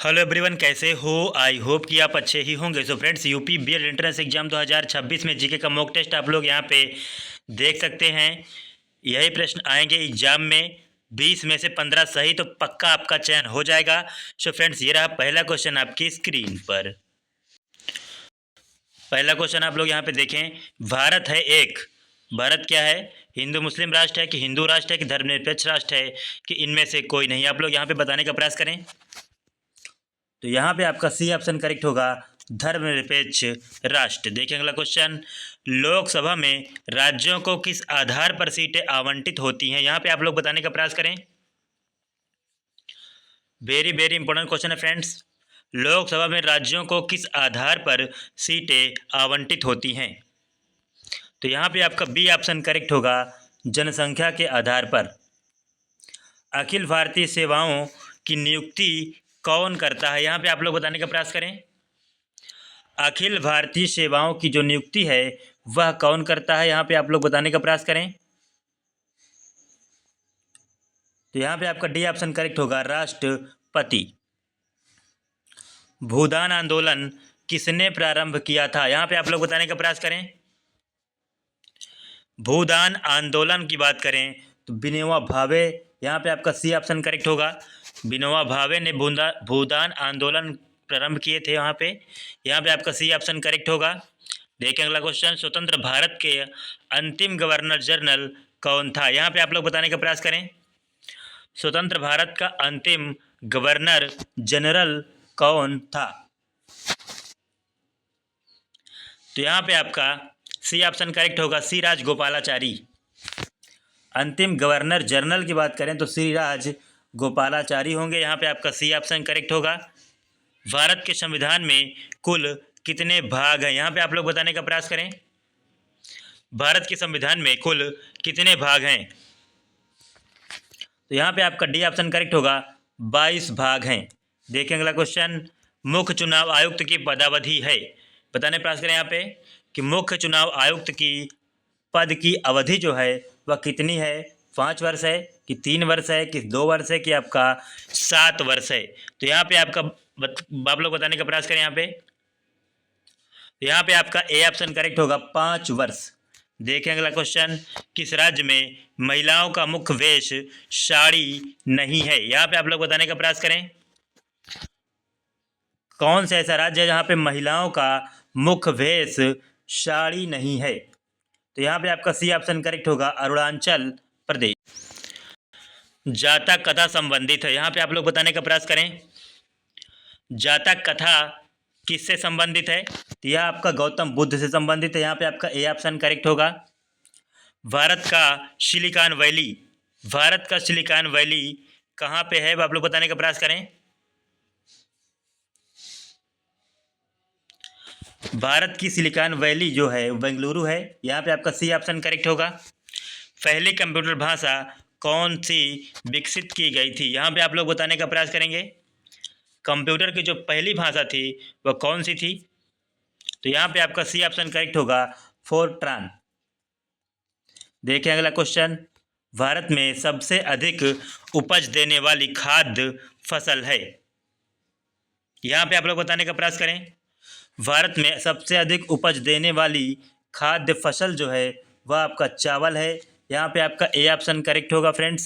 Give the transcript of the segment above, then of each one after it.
Hello everyone, कैसे हो? I hope कि आप अच्छे ही होंगे। So friends, UP BEd entrance exam 2026 में जीके का मॉक टेस्ट आप लोग यहाँ पे देख सकते हैं। यही प्रश्न आएंगे एग्जाम में। 20 में से 15 सही तो पक्का आपका चयन हो जाएगा। सो फ्रेंड्स, ये रहा पहला क्वेश्चन आपकी स्क्रीन पर। पहला क्वेश्चन आप लोग यहाँ पे देखें। भारत है एक, भारत क्या है? हिंदू मुस्लिम राष्ट्र है कि हिंदू राष्ट्र है कि धर्मनिरपेक्ष राष्ट्र है कि इनमें से कोई नहीं? आप लोग यहाँ पे बताने का प्रयास करें। तो यहाँ पे आपका सी ऑप्शन करेक्ट होगा, धर्मनिरपेक्ष राष्ट्र। देखिए अगला क्वेश्चन। लोकसभा में राज्यों को किस आधार पर सीटें आवंटित होती हैं? यहाँ पे आप लोग बताने का प्रयास करें। वेरी वेरी इंपॉर्टेंट क्वेश्चन है फ्रेंड्स। लोकसभा में राज्यों को किस आधार पर सीटें आवंटित होती हैं? तो यहाँ पे आपका बी ऑप्शन करेक्ट होगा, जनसंख्या के आधार पर। अखिल भारतीय सेवाओं की नियुक्ति कौन करता है? यहाँ पे आप लोग बताने का प्रयास करें। अखिल भारतीय सेवाओं की जो नियुक्ति है वह कौन करता है? यहाँ पे आप लोग बताने का प्रयास करें। तो यहाँ पे आपका डी ऑप्शन करेक्ट होगा, राष्ट्रपति। भूदान आंदोलन किसने प्रारंभ किया था? यहाँ पे आप लोग बताने का प्रयास करें। भूदान आंदोलन की बात करें तो विनोबा भावे, यहाँ पे आपका सी ऑप्शन करेक्ट होगा। विनोबा भावे ने भूदान आंदोलन प्रारंभ किए थे यहाँ पे आपका सी ऑप्शन करेक्ट होगा। देखिए अगला क्वेश्चन। स्वतंत्र भारत के अंतिम गवर्नर जनरल कौन था? यहाँ पे आप लोग बताने का प्रयास करें। स्वतंत्र भारत का अंतिम गवर्नर जनरल कौन था? तो यहाँ पे आपका सी ऑप्शन करेक्ट होगा, सी राजगोपालाचारी। अंतिम गवर्नर जनरल की बात करें तो श्री राजगोपालाचारी होंगे। यहाँ पे आपका सी ऑप्शन करेक्ट होगा। भारत के संविधान में कुल कितने भाग हैं? यहाँ पे आप लोग बताने का प्रयास करें। भारत के संविधान में कुल कितने भाग हैं? तो यहाँ पे आपका डी ऑप्शन करेक्ट होगा, 22 भाग हैं। देखिए अगला क्वेश्चन। मुख्य चुनाव आयुक्त की पदावधि है, बताने प्रयास करें यहाँ पे कि मुख्य चुनाव आयुक्त की पद की अवधि जो है वह कितनी है? 5 वर्ष है कि 3 वर्ष है कि 2 वर्ष है कि आपका 7 वर्ष है? तो यहाँ पे आपका आप लोग बताने का प्रयास करें। यहाँ पे आपका ए ऑप्शन करेक्ट होगा, 5 वर्ष। देखें अगला क्वेश्चन। किस राज्य में महिलाओं का मुख्य वेश साड़ी नहीं है? यहाँ पे आप लोग बताने का प्रयास करें। कौन सा ऐसा राज्य है जहाँ पे महिलाओं का मुख्य वेश साड़ी नहीं है? तो यहाँ पे आपका सी ऑप्शन करेक्ट होगा, अरुणाचल प्रदेश। जातक कथा संबंधित है, यहाँ पे आप लोग बताने का प्रयास करें। जातक कथा किससे संबंधित है? तो यह आपका गौतम बुद्ध से संबंधित है। यहाँ पे आपका ए ऑप्शन करेक्ट होगा। भारत का सिलिकॉन वैली, भारत का सिलिकॉन वैली कहाँ पे है? आप लोग बताने का प्रयास करें। भारत की सिलिकॉन वैली जो है बेंगलुरु है। यहाँ पे आपका सी ऑप्शन करेक्ट होगा। पहली कंप्यूटर भाषा कौन सी विकसित की गई थी? यहाँ पे आप लोग बताने का प्रयास करेंगे। कंप्यूटर की जो पहली भाषा थी वह कौन सी थी? तो यहाँ पे आपका सी ऑप्शन करेक्ट होगा, फोर्ट्रान। देखिए अगला क्वेश्चन। भारत में सबसे अधिक उपज देने वाली खाद्य फसल है? यहाँ पे आप लोग बताने का प्रयास करें। भारत में सबसे अधिक उपज देने वाली खाद्य फसल जो है वह आपका चावल है। यहाँ पे आपका ए ऑप्शन करेक्ट होगा फ्रेंड्स।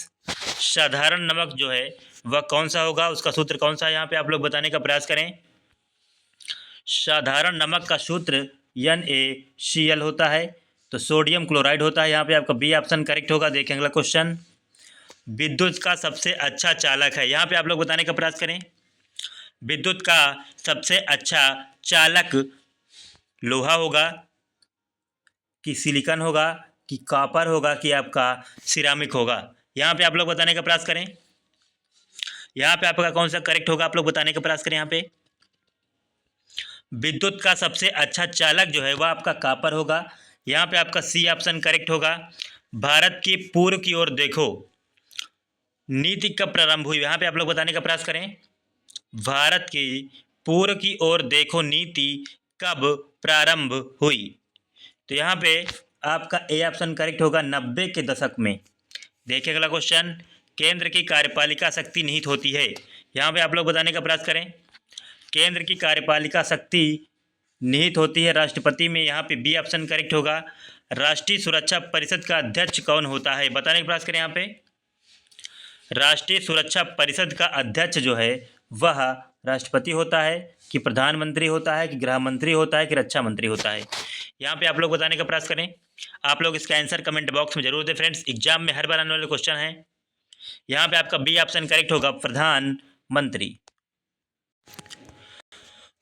साधारण नमक जो है वह कौन सा होगा, उसका सूत्र कौन सा है? यहाँ पे आप लोग बताने का प्रयास करें। साधारण नमक का सूत्र NaCl होता है, तो सोडियम क्लोराइड होता है। यहाँ पे आपका बी ऑप्शन करेक्ट होगा। देखें अगला क्वेश्चन। विद्युत का सबसे अच्छा चालक है, यहाँ पे आप लोग बताने का प्रयास करें। विद्युत का सबसे अच्छा चालक लोहा होगा कि सिलिकॉन होगा कि कॉपर होगा कि आपका सिरामिक होगा? यहाँ पे आप लोग बताने का प्रयास करें। यहाँ पे आपका कौन सा करेक्ट होगा, आप लोग बताने का प्रयास करें। यहाँ पे विद्युत का सबसे अच्छा चालक जो है वह आपका कॉपर होगा। यहाँ पे आपका सी ऑप्शन करेक्ट होगा। भारत की पूर्व की ओर देखो नीति कब प्रारंभ हुई? यहाँ पे आप लोग बताने का प्रयास करें। भारत की पूर्व की ओर देखो नीति कब प्रारंभ हुई? तो यहाँ पे आपका ए ऑप्शन करेक्ट होगा, 90 के दशक में। देखिए अगला क्वेश्चन। केंद्र की कार्यपालिका शक्ति निहित होती है, यहाँ पे आप लोग बताने का प्रयास करें। केंद्र की कार्यपालिका शक्ति निहित होती है राष्ट्रपति में, यहाँ पे बी ऑप्शन करेक्ट होगा। राष्ट्रीय सुरक्षा परिषद का अध्यक्ष कौन होता है, बताने का प्रयास करें। यहाँ पे राष्ट्रीय सुरक्षा परिषद का अध्यक्ष जो है वह राष्ट्रपति होता है कि प्रधानमंत्री होता है कि गृह मंत्री होता है कि रक्षा मंत्री होता है, यहाँ पे आप लोग बताने का प्रयास करें। आप लोग इसका आंसर कमेंट बॉक्स में जरूर दें फ्रेंड्स, एग्जाम में हर बार आने वाले क्वेश्चन है। यहाँ पे आपका बी ऑप्शन करेक्ट होगा, प्रधानमंत्री।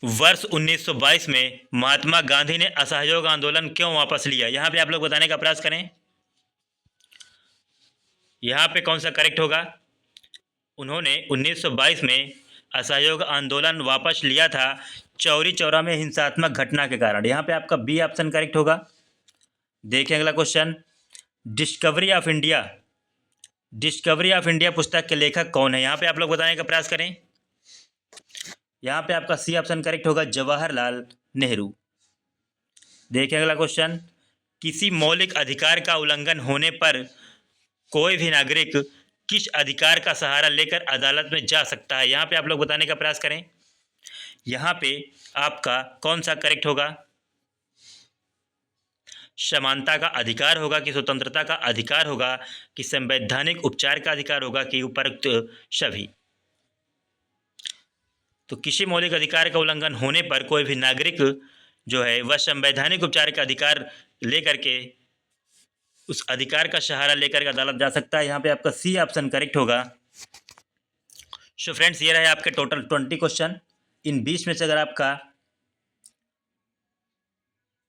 वर्ष 1922 में महात्मा गांधी ने असहयोग आंदोलन क्यों वापस लिया, यहाँ पे आप लोग बताने का प्रयास करें। यहाँ पे कौन सा करेक्ट होगा, उन्होंने 1922 में असहयोग आंदोलन वापस लिया था चौरी चौरा में हिंसात्मक घटना के कारण, यहाँ पे आपका बी ऑप्शन करेक्ट होगा। देखिए अगला क्वेश्चन, डिस्कवरी ऑफ इंडिया पुस्तक के लेखक कौन है, यहाँ पे आप लोग बताने का प्रयास करें। यहाँ पे आपका सी ऑप्शन करेक्ट होगा, जवाहरलाल नेहरू। देखिए अगला क्वेश्चन, किसी मौलिक अधिकार का उल्लंघन होने पर कोई भी नागरिक किस अधिकार का सहारा लेकर अदालत में जा सकता है, यहाँ पे आप लोग बताने का प्रयास करें। यहाँ पे आपका कौन सा करेक्ट होगा, समानता का अधिकार होगा कि स्वतंत्रता का अधिकार होगा कि संवैधानिक उपचार का अधिकार होगा कि उपरोक्त सभी। तो किसी मौलिक अधिकार का उल्लंघन होने पर कोई भी नागरिक जो है वह संवैधानिक उपचार का अधिकार लेकर के उस अधिकार का सहारा लेकर के अदालत जा सकता है, यहाँ पे आपका सी ऑप्शन करेक्ट होगा। सो फ्रेंड्स, ये रहे आपके टोटल 20 क्वेश्चन। इन 20 में से अगर आपका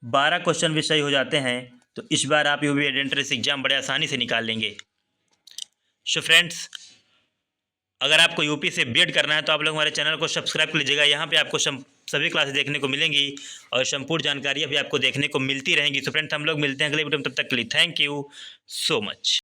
12 क्वेश्चन भी सही हो जाते हैं तो इस बार आप यूपी एंट्रेंस एग्जाम बड़े आसानी से निकाल लेंगे। सो फ्रेंड्स, अगर आपको यूपी से बीएड करना है तो आप लोग हमारे चैनल को सब्सक्राइब कर लीजिएगा, यहाँ पे आपको सभी क्लासेस देखने को मिलेंगी और संपूर्ण जानकारियाँ भी आपको देखने को मिलती रहेंगी। तो फ्रेंड्स, हम लोग मिलते हैं अगले वीडियो में, तब तक के लिए थैंक यू सो मच।